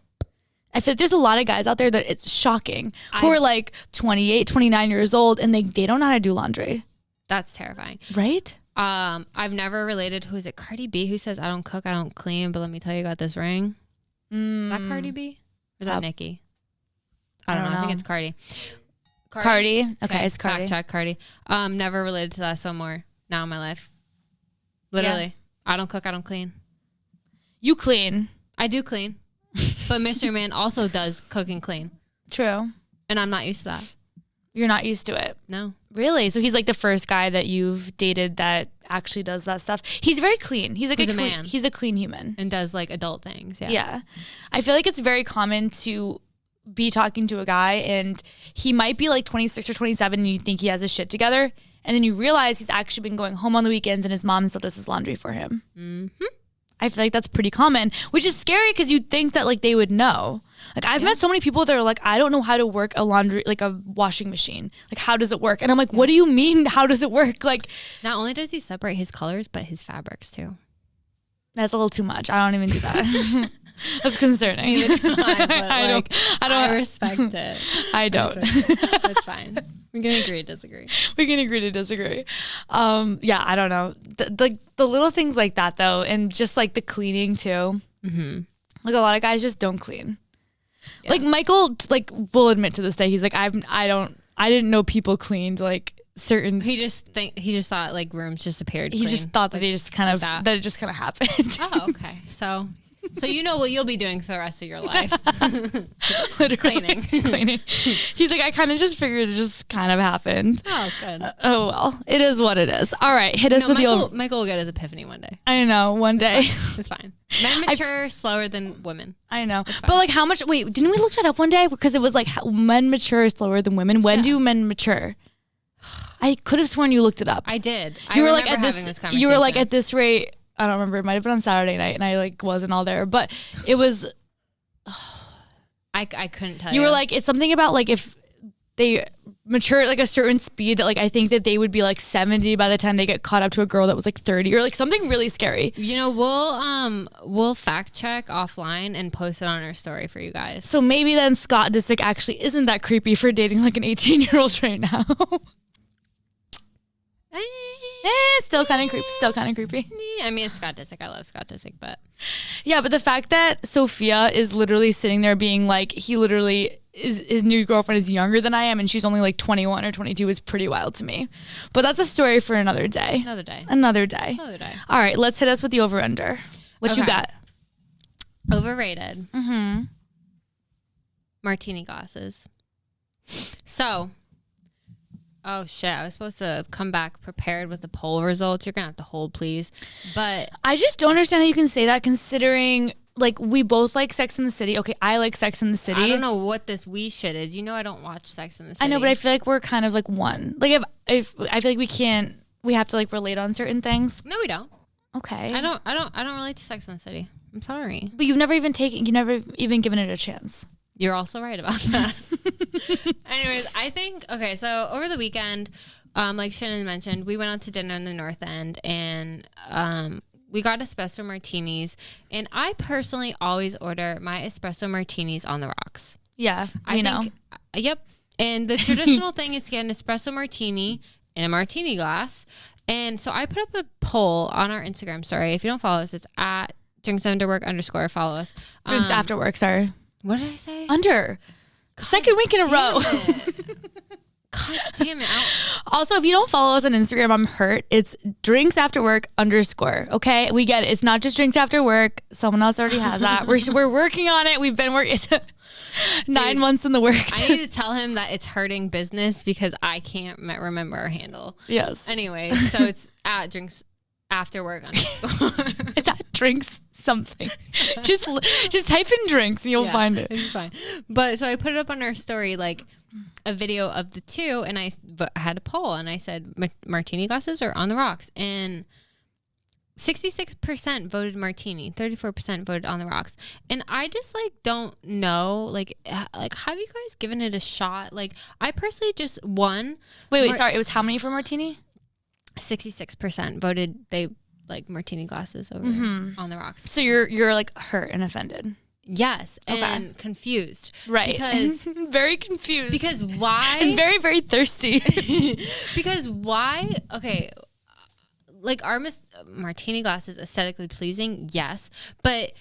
I feel like there's a lot of guys out there that it's shocking who are like 28, 29 years old and they don't know how to do laundry. That's terrifying. Right? I've never related, who is it, Cardi B, who says, I don't cook, I don't clean, but let me tell you, I got this ring. Is that Cardi B? Or is that Nicki? I don't know. I think it's Cardi. Cardi. Okay, it's Cardi. Fact check, Cardi. Never related to that so more now in my life. Literally. Yeah. I don't cook, I don't clean. You clean. I do clean. But Mr. Man also does cook and clean. True. And I'm not used to that. You're not used to it? No. Really? So he's like the first guy that you've dated that actually does that stuff. He's very clean. He's a man. He's a clean human and does like adult things. Yeah. I feel like it's very common to be talking to a guy and he might be like 26 or 27 and you think he has his shit together, and then you realize he's actually been going home on the weekends and his mom still does his laundry for him. I feel like that's pretty common, which is scary because you'd think that like they would know. Like I've met so many people that are like, I don't know how to work a washing machine. Like, how does it work? And I'm like, what do you mean? How does it work? Like, not only does he separate his colors, but his fabrics too. That's a little too much. I don't even do that. That's concerning. I respect it. I don't. That's fine. We can agree to disagree. I don't know. The little things like that though, and just like the cleaning too. Like a lot of guys just don't clean. Yeah. Like Michael, like will admit to this day, he's like, I didn't know people cleaned like certain. He just thought like rooms just appeared. He just thought that they just kind of that it just kind of happened. Oh, okay. So you know what you'll be doing for the rest of your life. Literally cleaning. He's like, I kind of just figured it just kind of happened. Oh, good. Oh, well, it is what it is. All right, hit us with Michael will get his epiphany one day. I know, one day. It's fine. Men mature slower than women. I know. But like how much, wait, didn't we look that up one day? Because it was like men mature slower than women. When do men mature? I could have sworn you looked it up. I did. You were like at this rate. I don't remember. It might have been on Saturday night, and I like wasn't all there. But it was. I couldn't tell you. You were like, it's something about like if they mature at like a certain speed that like I think that they would be like 70 by the time they get caught up to a girl that was like 30 or like something really scary. You know, we'll fact check offline and post it on our story for you guys. So maybe then Scott Disick actually isn't that creepy for dating like an 18-year-old right now. Still kind of creepy. I mean, it's Scott Disick. I love Scott Disick, but yeah, but the fact that Sophia is literally sitting there being like, he literally is, his new girlfriend is younger than I am, and she's only like 21 or 22 is pretty wild to me. But that's a story for another day. Another day. All right, let's hit us with the over under. What you got? Overrated. Martini glasses. So. Oh shit, I was supposed to come back prepared with the poll results. You're gonna have to hold, please. But I just don't understand how you can say that, considering like we both like Sex and the City. Okay, I like Sex and the City. I don't know what this we shit is. You know I don't watch Sex and the City. I know, but I feel like we're kind of like one. Like if I feel like we have to like relate on certain things. No, we don't. Okay. I don't relate to Sex and the City. I'm sorry. But you've never even given it a chance. You're also right about that. Anyways, I think, okay, so over the weekend, like Shannen mentioned, we went out to dinner in the North End, and we got espresso martinis, and I personally always order my espresso martinis on the rocks. Yeah, I know. Yep. And the traditional thing is to get an espresso martini in a martini glass. And so I put up a poll on our Instagram story. If you don't follow us, it's at drinksafterwork_. Follow us. Drinks after work, sorry. What did I say? God, second week in a row. God damn it. Also, if you don't follow us on Instagram, I'm hurt. It's drinksafterwork_. Okay, we get it. It's not just drinks after work. Someone else already has that. We're working on it. We've been working. It's 9 months in the works. I need to tell him that it's hurting business because I can't remember our handle. Yes. Anyway, so it's at drinksafterwork_. It's at drinks something. just type in drinks and you'll find it. It's fine. But so I put it up on our story, like a video of the two, and I had a poll, and I said martini glasses or on the rocks, and 66% voted martini, 34% voted on the rocks. And I just like don't know, like have you guys given it a shot? Like I personally just won. Wait, sorry, it was how many for martini? 66% voted they like martini glasses over on the rocks. So you're like hurt and offended. Yes, and confused. Right. Because very confused. Because why? And very, very thirsty. Because why? Okay, like are martini glasses aesthetically pleasing? Yes, but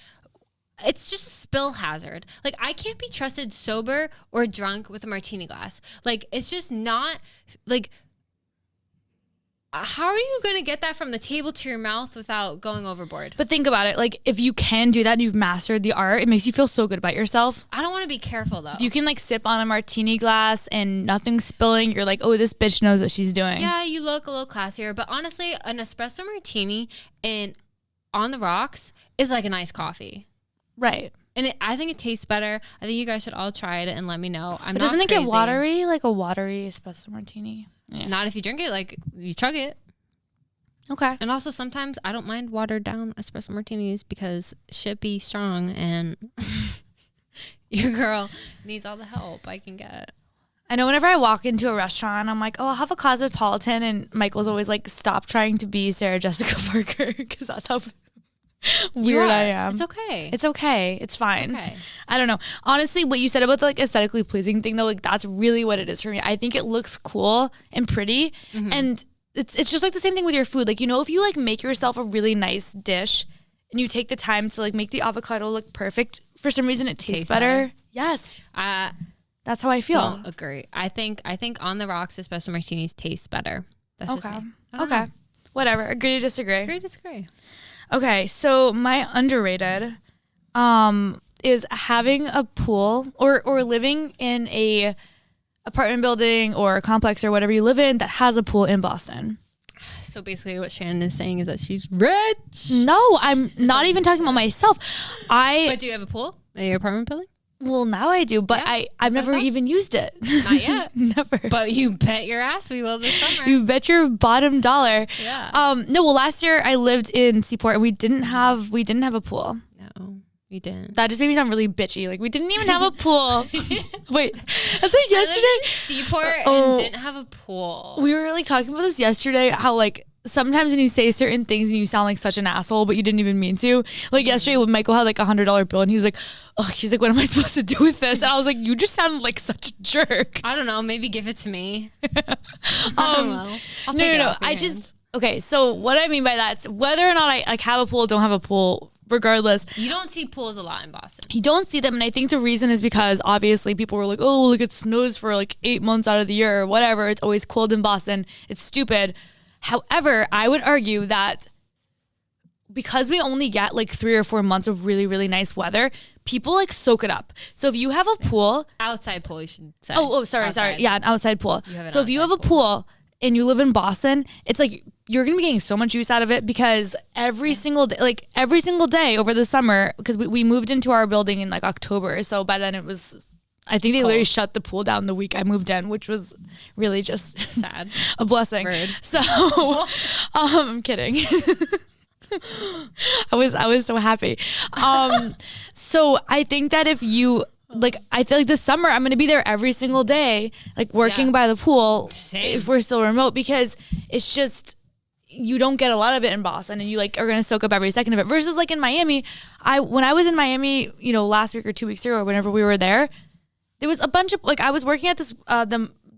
it's just a spill hazard. Like I can't be trusted sober or drunk with a martini glass. Like it's just not like how are you going to get that from the table to your mouth without going overboard? But think about it. Like, if you can do that and you've mastered the art, it makes you feel so good about yourself. I don't want to be careful, though. If you can, like, sip on a martini glass and nothing's spilling, you're like, oh, this bitch knows what she's doing. Yeah, you look a little classier. But honestly, an espresso martini on the rocks is like a nice coffee. Right. And I think it tastes better. I think you guys should all try it and let me know. But doesn't it get watery, like a watery espresso martini? Yeah. Not if you drink it, like you chug it. Okay. And also sometimes I don't mind watered down espresso martinis because shit be strong and your girl needs all the help I can get. I know whenever I walk into a restaurant, I'm like, oh, I'll have a cosmopolitan. And Michael's always like, stop trying to be Sarah Jessica Parker because that's how weird I am. It's okay. It's okay. It's fine. It's okay. I don't know. Honestly, what you said about the like aesthetically pleasing thing though, like that's really what it is for me. I think it looks cool and pretty. Mm-hmm. And it's just like the same thing with your food. Like, you know, if you like make yourself a really nice dish and you take the time to like make the avocado look perfect, for some reason it tastes better. Yes. That's how I feel. Don't agree. I think on the rocks espresso martinis taste better. That's okay. Just me. Okay. Whatever. Agree to disagree. Agree to disagree. Okay, so my underrated is having a pool or living in a apartment building or a complex or whatever you live in that has a pool in Boston. So basically what Shannen is saying is that she's rich. No, I'm not even talking about myself. But do you have a pool in your apartment building? Well, now I do, but yeah, I've never even used it. Not yet. Never. But you bet your ass we will this summer. You bet your bottom dollar. Yeah. No, well, last year I lived in Seaport and we didn't have a pool. No, you didn't. That just made me sound really bitchy. Like, we didn't even have a pool. Wait, that's like yesterday. I lived in Seaport and didn't have a pool. We were like talking about this yesterday, how like sometimes when you say certain things and you sound like such an asshole, but you didn't even mean to. Like yesterday when Michael had like $100 bill and he was like, oh, he's like, what am I supposed to do with this? And I was like, you just sounded like such a jerk. I don't know. Maybe give it to me. I don't know. I'll take it off your hands. Okay. So what I mean by that is whether or not I like have a pool, don't have a pool, regardless. You don't see pools a lot in Boston. You don't see them. And I think the reason is because obviously people were like, oh, like it snows for like 8 months out of the year or whatever. It's always cold in Boston. It's stupid. However, I would argue that because we only get like 3 or 4 months of really, really nice weather, people like soak it up. So if you have a pool. Outside pool, you should say. Sorry. Yeah, an outside pool. So if you have a pool and you live in Boston, it's like you're going to be getting so much use out of it because every single day over the summer, because we moved into our building in like October. So by then it was, I think they literally shut the pool down the week I moved in, which was really just sad. A blessing. Rude. So I'm kidding. I was so happy. So I think that if you like, I feel like this summer I'm gonna be there every single day, like working by the pool. Same. If we're still remote, because it's just you don't get a lot of it in Boston, and you like are gonna soak up every second of it. Versus like in Miami, when I was in Miami, you know, last week or 2 weeks ago or whenever we were there. There was a bunch of like I was working at this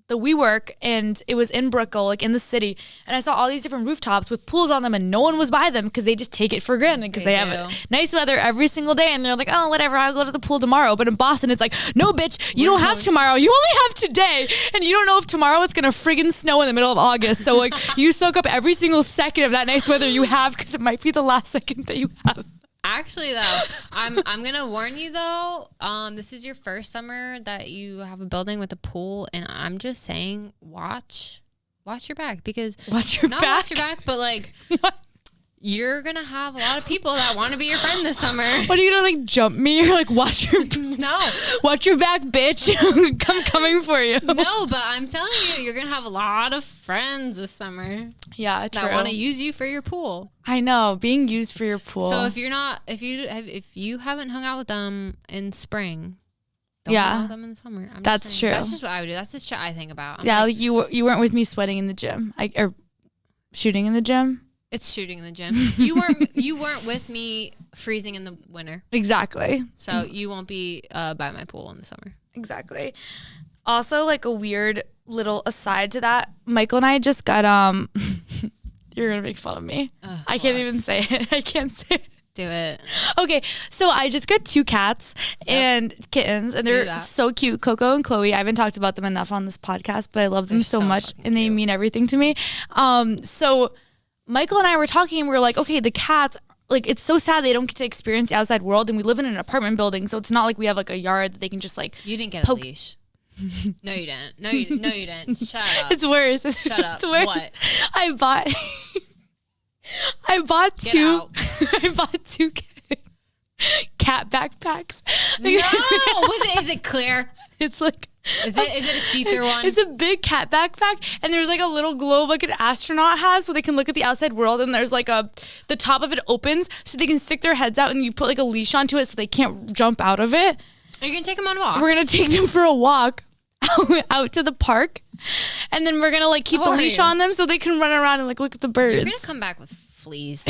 the WeWork and it was in Brickell, like in the city, and I saw all these different rooftops with pools on them and no one was by them because they just take it for granted because they have it nice weather every single day and they're like, oh whatever, I'll go to the pool tomorrow. But in Boston it's like, no bitch, you don't have tomorrow, you only have today, and you don't know if tomorrow it's gonna friggin' snow in the middle of August. So like you soak up every single second of that nice weather you have because it might be the last second that you have. Actually, though, I'm gonna warn you though. This is your first summer that you have a building with a pool, and I'm just saying, watch your back because watch your back, but like you're gonna have a lot of people that want to be your friend this summer. What are you gonna like jump me? You're like watch your back, bitch. coming for you. No, but I'm telling you, you're gonna have a lot of friends this summer. Yeah, true. That want to use you for your pool. I know, being used for your pool. So if you haven't hung out with them in spring, don't hang out with them in the summer. That's true. That's just what I would do. That's the shit I think about. Like you weren't with me sweating in the gym, or shooting in the gym. It's shooting in the gym. You weren't with me freezing in the winter. Exactly. So you won't be by my pool in the summer. Exactly. Also, like a weird little aside to that, Michael and I just got you're gonna make fun of me. I can't even say it. I can't say it. Do it. Okay, so I just got 2 cats and kittens, and they're so cute. Coco and Chloe. I haven't talked about them enough on this podcast, but I love them so much, and they mean everything to me. So Michael and I were talking, and we were like, okay, the cats, like, it's so sad they don't get to experience the outside world, and we live in an apartment building, so it's not like we have like a yard that they can just like. You didn't get a leash. No, you didn't. No, you didn't. Shut up. It's worse. Shut up. It's worse. What? I bought Get 2. out. I bought 2 cat backpacks. No, is it clear? It's like. Is it a see-through one? It's a big cat backpack, and there's like a little globe like an astronaut has, so they can look at the outside world. And there's like the top of it opens, so they can stick their heads out, and you put like a leash onto it, so they can't jump out of it. Are you gonna take them on walks? We're gonna take them for a walk out to the park, and then we're gonna like keep the leash on them so they can run around and like look at the birds. You're gonna come back with fleas,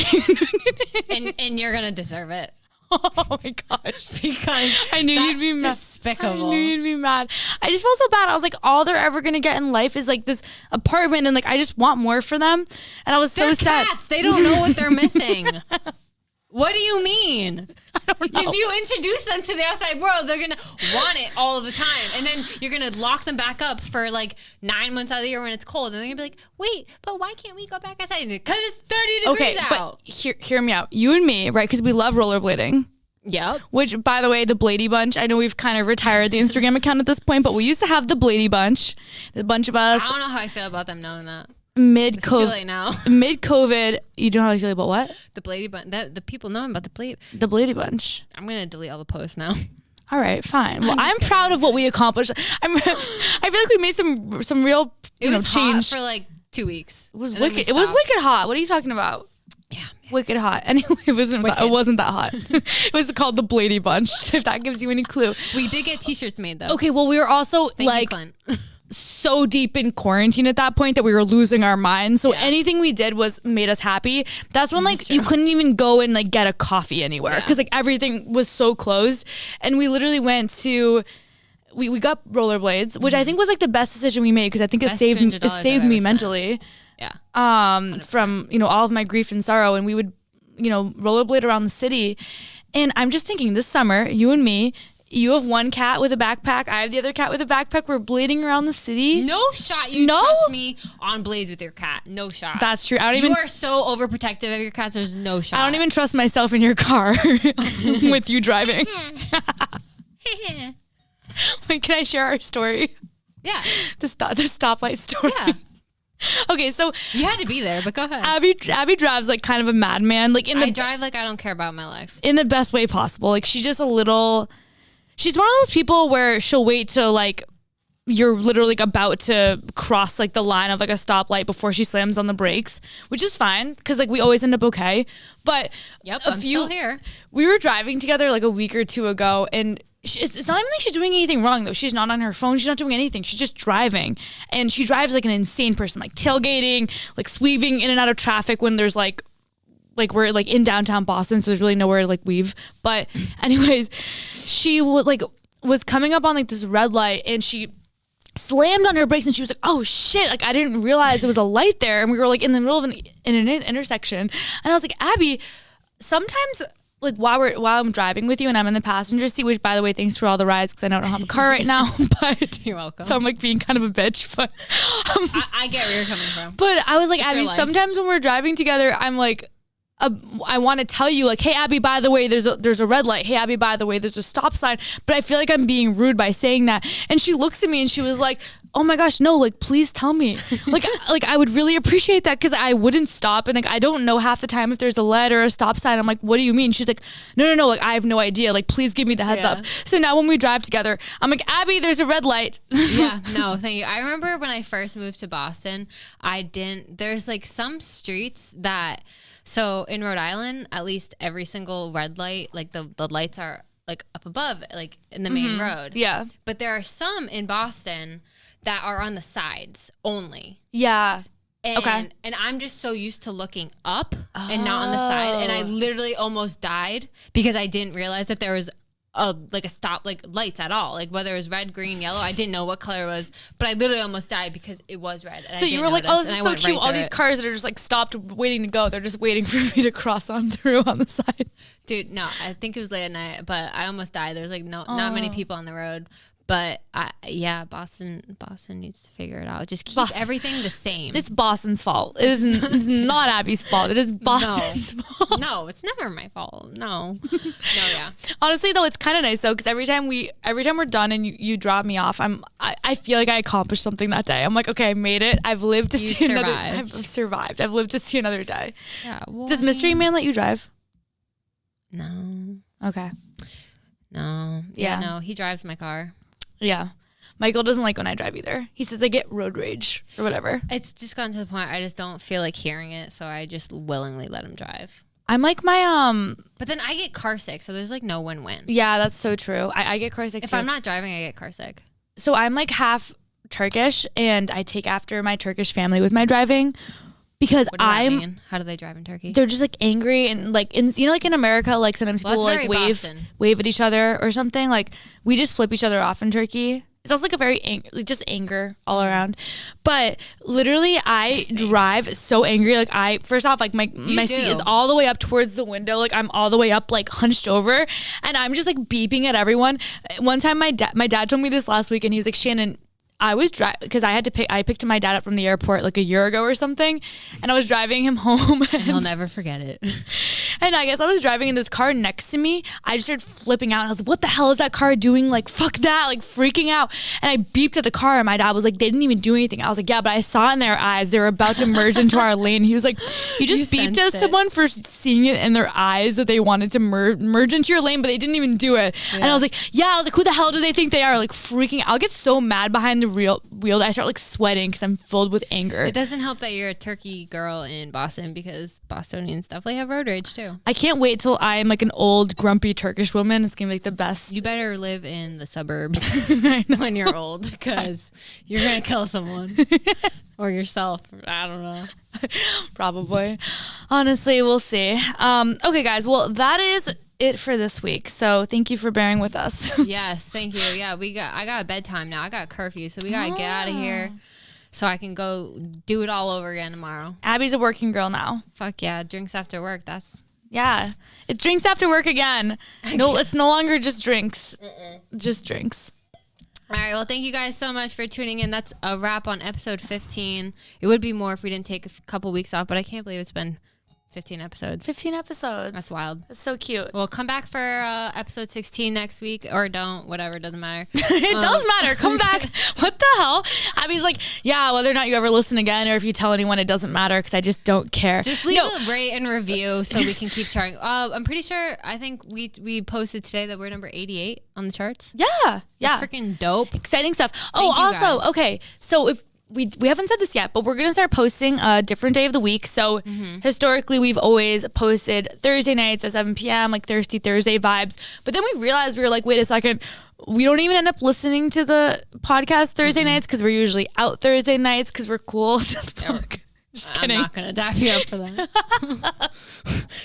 and you're gonna deserve it. Oh my gosh. Because I knew you'd be mad. Despicable. I knew you'd be mad. I just felt so bad. I was like, all they're ever gonna get in life is like this apartment, and like I just want more for them. And I was so sad. Cats. They don't know what they're missing. What do you mean? I don't know. If you introduce them to the outside world, they're gonna want it all the time, and then you're gonna lock them back up for like 9 months out of the year when it's cold, and they're gonna be like, "Wait, but why can't we go back outside? Because it's 30 degrees out." But hear me out. You and me, right? Because we love rollerblading. Yep. Which, by the way, the Blady Bunch, I know we've kind of retired the Instagram account at this point, but we used to have the Blady Bunch. The bunch of us. I don't know how I feel about them knowing that. Mid-COVID. Now. Mid-COVID. You don't know how you feel about what? The Blady Bunch. The people know about the Blady. The Blady Bunch. I'm going to delete all the posts now. All right, fine. Well, I'm proud of what we accomplished. I feel like we made some real change. Hot for like 2 weeks. It was wicked. It was wicked hot. What are you talking about? Yeah. Wicked hot. Anyway, it wasn't that hot. It was called the Blady Bunch, if that gives you any clue. We did get t-shirts made though. Okay, well, we were also Thank you, Clint. so deep in quarantine at that point that we were losing our minds. So anything we did made us happy. That's when like you couldn't even go and like get a coffee anywhere because like everything was so closed. And we literally went to we got rollerblades, which I think was like the best decision we made because I think it saved me mentally. Yeah. 100%. From all of my grief and sorrow, and we would rollerblade around the city. And I'm just thinking this summer, you and me, you have one cat with a backpack. I have the other cat with a backpack. We're blading around the city. No shot. You trust me on blades with your cat. No shot. That's true. You are so overprotective of your cats. There's no shot. I don't even trust myself in your car with you driving. Wait, can I share our story? Yeah. The stoplight story. Yeah. Okay, so you had to be there, but go ahead. Abby drives like kind of a madman. Like I drive like I don't care about my life. In the best way possible. Like she's just she's one of those people where she'll wait till like you're literally like about to cross like the line of like a stoplight before she slams on the brakes, which is fine because like we always end up okay. But I'm still here. We were driving together like a week or two ago, and it's not even like she's doing anything wrong though. She's not on her phone. She's not doing anything. She's just driving, and she drives like an insane person, like tailgating, like sweeping in and out of traffic when there's like we're like in downtown Boston, so there's really nowhere to like weave. But anyways, she was coming up on like this red light, and she slammed on her brakes, and she was like, "Oh shit!" Like I didn't realize there was a light there, and we were like in the middle of an intersection, and I was like, "Abby, sometimes." Like while I'm driving with you and I'm in the passenger seat, which by the way, thanks for all the rides because I don't have a car right now. But you're welcome. So I'm like being kind of a bitch, but I get where you're coming from. But I was like, Abby, sometimes when we're driving together, I'm like, I want to tell you like, hey Abby, by the way, there's a red light. Hey Abby, by the way, there's a stop sign. But I feel like I'm being rude by saying that. And she looks at me and she was like, oh my gosh, no, like please tell me. like I would really appreciate that because I wouldn't stop, and like I don't know half the time if there's a lead or a stop sign. I'm like, what do you mean? She's like, no, like I have no idea. Like please give me the heads up. So now when we drive together, I'm like, Abby, there's a red light. Yeah, no, thank you. I remember when I first moved to Boston, there's like some streets that. So in Rhode Island, at least every single red light, like the lights are like up above, like in the main road. Yeah. But there are some in Boston that are on the sides only. Yeah. And I'm just so used to looking up and not on the side. And I literally almost died because I didn't realize that there was a stop, like lights at all. Like whether it was red, green, yellow, I didn't know what color it was, but I literally almost died because it was red. And so you were like, oh, this is so cute. All these cars that are just like stopped waiting to go. They're just waiting for me to cross on through on the side. Dude, no, I think it was late at night, but I almost died. There's like not many people on the road. But Boston needs to figure it out. Just keep everything the same. It's Boston's fault. It is not Abby's fault. It is Boston's fault. No, it's never my fault. No, yeah. Honestly, though, it's kind of nice though, because every time we're done and you drop me off, I feel like I accomplished something that day. I'm like, okay, I made it. I've lived to see another. I've survived. I've lived to see another day. Yeah. Well, does Mystery Man let you drive? No. Okay. No. Yeah. No. He drives my car. Yeah. Michael doesn't like when I drive either. He says I get road rage or whatever. It's just gotten to the point I just don't feel like hearing it, so I just willingly let him drive. I'm like my But then I get car sick, so there's like no win-win. Yeah, that's so true. I get car sick if too. I'm not driving, I get car sick. So I'm like half Turkish, and I take after my Turkish family with my driving. Because what does that mean? How do they drive in Turkey? They're just like angry and like like in America, like sometimes people like wave at each other or something. Like we just flip each other off in Turkey. It's also like a very just anger all around. But literally, I drive so angry. Like first off, like my seat is all the way up towards the window. Like I'm all the way up, like hunched over, and I'm just like beeping at everyone. One time, my dad told me this last week, and he was like, Shannen, I was driving because I picked my dad up from the airport like a year ago or something, and I was driving him home. And I'll never forget it. And I guess I was driving in this car next to me. I just started flipping out. And I was like, what the hell is that car doing? Like, fuck that, like freaking out. And I beeped at the car, and my dad was like, they didn't even do anything. I was like, yeah, but I saw in their eyes. They were about to merge into our lane. He was like, you just beeped at someone for seeing it in their eyes that they wanted to merge into your lane, but they didn't even do it. Yeah. And I was like, who the hell do they think they are? Like freaking out. I'll get so mad behind the wheel that I start like sweating because I'm filled with anger. It doesn't help that you're a Turkey girl in Boston, because Bostonians definitely have road rage too. I can't wait till I'm like an old grumpy Turkish woman. It's gonna be like the best. You better live in the suburbs when you're old, because you're gonna kill someone or yourself. I don't know. Probably. Honestly, we'll see. Okay, guys. Well, that is it for this week. So thank you for bearing with us. Yes, thank you. Yeah, I got a bedtime now. I got curfew, so we gotta get out of here so I can go do it all over again tomorrow. Abby's a working girl now. Fuck yeah, drinks after work. Yeah, it's drinks after work again. No, it's no longer just drinks. Just drinks. All right, well, thank you guys so much for tuning in. That's a wrap on episode 15. It would be more if we didn't take a couple weeks off, but I can't believe it's been 15 episodes. 15 episodes. That's wild. That's so cute. Well, come back for episode 16 next week, or don't. Whatever, doesn't matter. It does matter. Come back. What the hell? Abby's like, yeah, whether or not you ever listen again, or if you tell anyone, it doesn't matter, because I just don't care. Just leave a rate and review so we can keep trying. I'm pretty sure, I think we posted today that we're number 88 on the charts. Yeah. That's freaking dope. Exciting stuff. Okay. So if we haven't said this yet, but we're going to start posting a different day of the week. So historically, we've always posted Thursday nights at 7 p.m., like Thirsty Thursday vibes. But then we realized, we were like, wait a second, we don't even end up listening to the podcast Thursday nights, because we're usually out Thursday nights because we're cool. Just kidding. I'm not going to dap you up for that.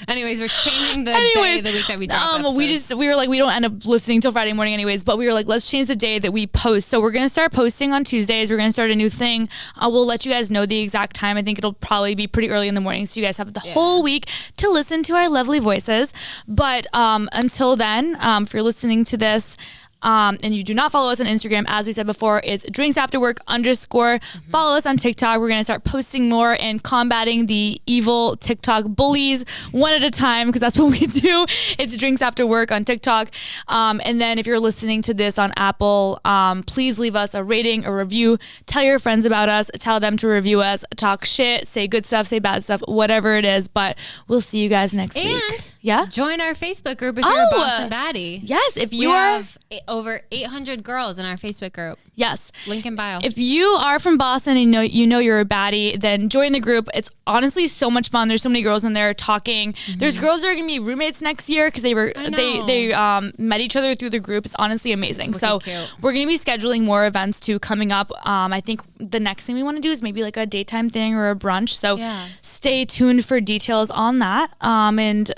Anyways, we're changing the day of the week that we drop episodes. We were like, we don't end up listening till Friday morning anyways, but we were like, let's change the day that we post. So we're going to start posting on Tuesdays. We're going to start a new thing. We'll let you guys know the exact time. I think it'll probably be pretty early in the morning, so you guys have the whole week to listen to our lovely voices. But until then, if you're listening to this, and you do not follow us on Instagram, as we said before, it's drinksafterwork_. Follow us on TikTok. We're going to start posting more and combating the evil TikTok bullies one at a time, because that's what we do. It's Drinks After Work on TikTok. And then if you're listening to this on Apple, please leave us a rating, a review. Tell your friends about us. Tell them to review us. Talk shit, say good stuff, say bad stuff, whatever it is. But we'll see you guys next week. Yeah? Join our Facebook group if you're a Boston baddie. Yes, if you have over 800 girls in our Facebook group. Yes. Link in bio. If you are from Boston and you know you're a baddie, then join the group. It's honestly so much fun. There's so many girls in there talking. There's girls that are gonna be roommates next year, because they met each other through the group. It's honestly amazing. So cute. We're gonna be scheduling more events too coming up. I think the next thing we want to do is maybe like a daytime thing or a brunch. So stay tuned for details on that. And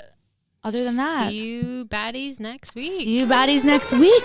other than that, see you baddies next week. see you baddies next week.